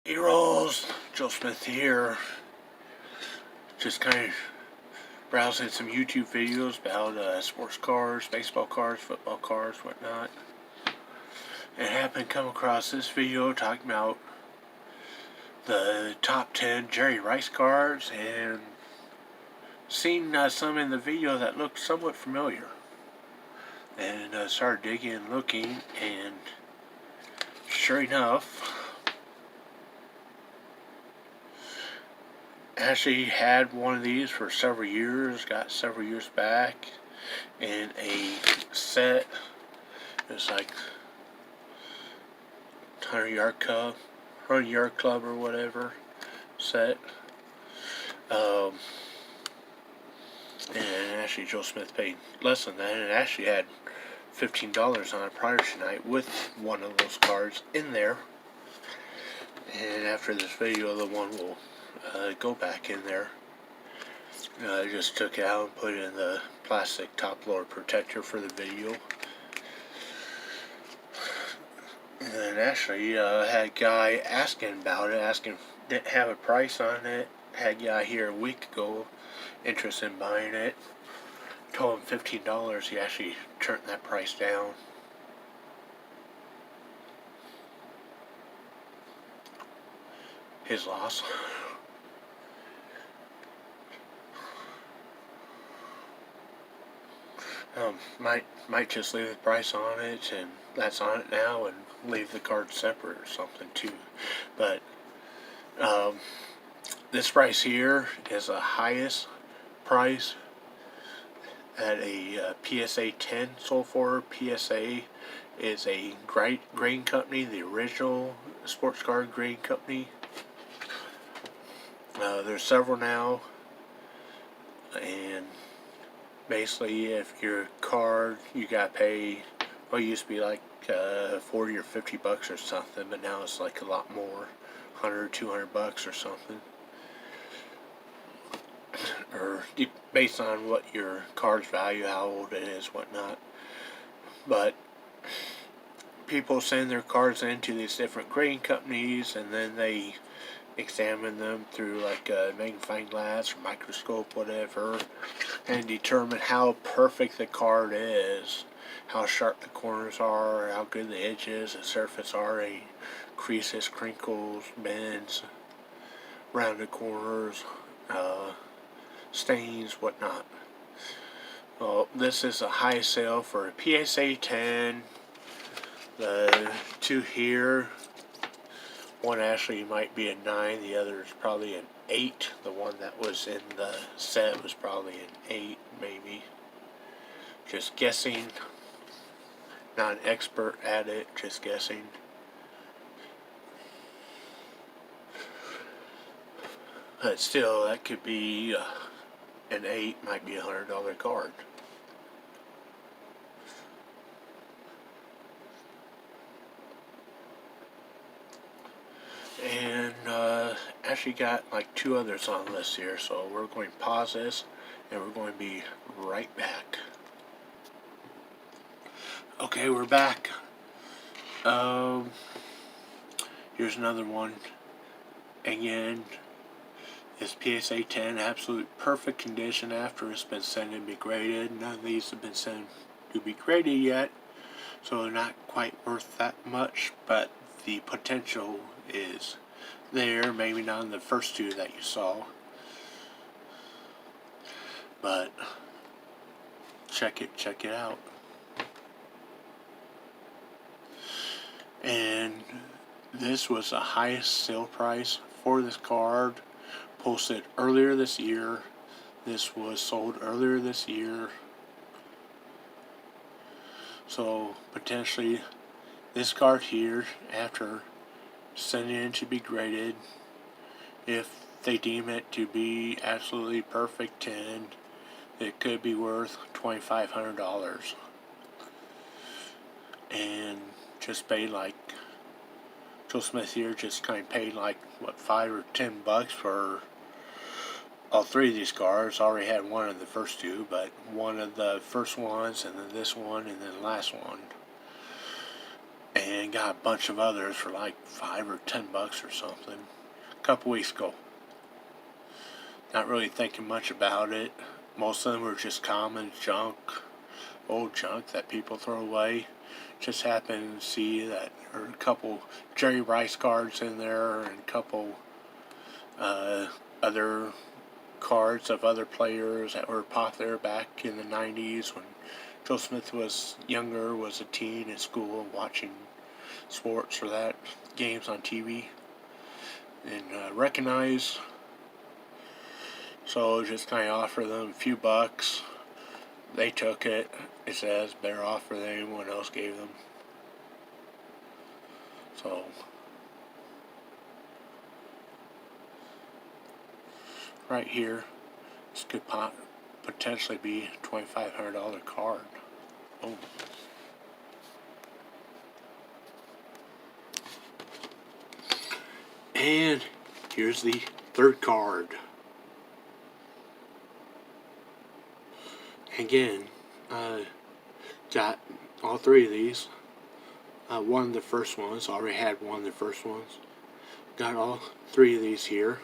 Hey Rolls, Joe Smith here. Just kind of browsing some YouTube videos about sports cars, baseball cars, football cars, whatnot. And happened to come across this video talking about the top 10 Jerry Rice cars and seen some in the video that looked somewhat familiar. And started digging and looking, and sure enough, actually had one of these for several years, got several years back in a set. It's like 100 yard club or whatever set. And actually Joe Smith paid less than that, and it actually had $15 on it prior tonight with one of those cards in there. And after this video, the one will go back in there. I just took it out and put it in the plastic top load protector for the video. And then actually had a guy asking about it, didn't have a price on it. Had a guy here a week ago interested in buying it. Told him $15. He actually turned that price down. His loss. Might just leave the price on it, and that's on it now, and leave the card separate or something too. But this price here is the highest price that a PSA 10 sold for. PSA is a grain company, the original sports car grain company. There's several now, and basically, if your card, you gotta pay, well, it used to be like 40 or 50 bucks or something, but now it's like a lot more, 100, 200 bucks or something. Or based on what your card's value, how old it is, whatnot. But people send their cards into these different grading companies, and then they examine them through like a magnifying glass or microscope, whatever, and determine how perfect the card is, how sharp the corners are, how good the edges, the surface are, any creases, crinkles, bends, rounded corners, stains, whatnot. Well, this is a high sale for a PSA 10. The two here, one actually might be a 9, the other is probably an 8. The one that was in the set was probably an 8, maybe. Just guessing. Not an expert at it, just guessing. But still, that could be an 8, might be $100 card. And actually got like 2 others on the list here, so we're going to pause this and we're going to be right back. Okay, we're back. Here's another one. Again, it's PSA 10, absolute perfect condition after it's been sent to be graded. None of these have been sent to be graded yet, so they're not quite worth that much, but the potential is there. Maybe not in the first 2 that you saw, but check it out. And this was the highest sale price for this card, posted earlier this year. This was sold earlier this year, so potentially this card here, after sending it to be graded, if they deem it to be absolutely perfect 10, it could be worth $2,500. And just paid like, Joe Smith here just kind of paid like, what, 5 or 10 bucks for all 3 of these cars. Already had one of the first 2, but one of the first ones, and then this one, and then the last one. And and got a bunch of others for like $5 or $10 or something a couple weeks ago. Not really thinking much about it. Most of them were just common junk, old junk that people throw away. Just happened to see that there were a couple Jerry Rice cards in there and a couple other cards of other players that were popular back in the 90s when Joe Smith was younger, was a teen in school, watching sports or that, games on TV, and recognized. So just kind of offered them a few bucks. They took it. It says better offer than anyone else gave them. So right here, this could potentially be a $2,500 card. Oh. And here's the third card. Again, got all three of these. One of the first ones, already had one of the first ones. Got all three of these here.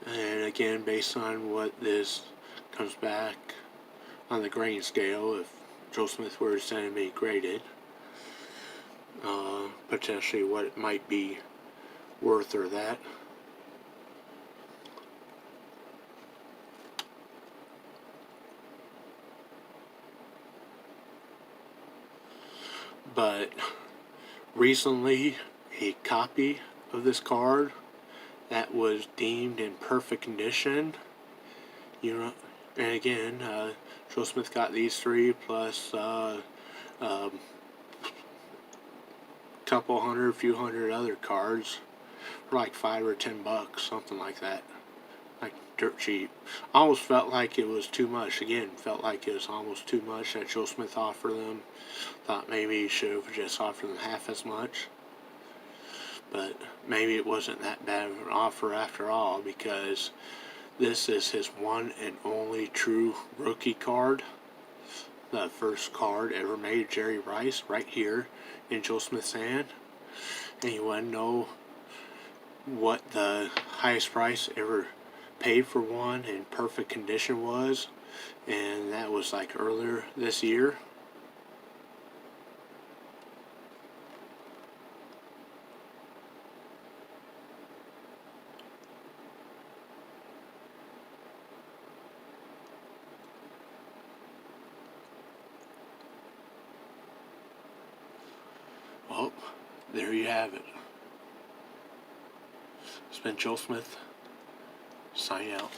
And again, based on what this comes back on the grain scale, if Joe Smith were to send me graded, potentially what it might be worth or that. But recently, a copy of this card that was deemed in perfect condition, and again, Joe Smith got these three plus few hundred other cards for like $5 or $10, something like that. Like dirt cheap. Almost felt like it was too much. Again, felt like it was almost too much that Joe Smith offered them. Thought maybe he should have just offered them half as much. But maybe it wasn't that bad of an offer after all, because this is his one and only true rookie card. The first card ever made, Jerry Rice, right here in Joe Smith's hand. And you want to know what the highest price ever paid for one in perfect condition was, and that was like earlier this year. Well, there you have it. It's been Joe Smith, signing out.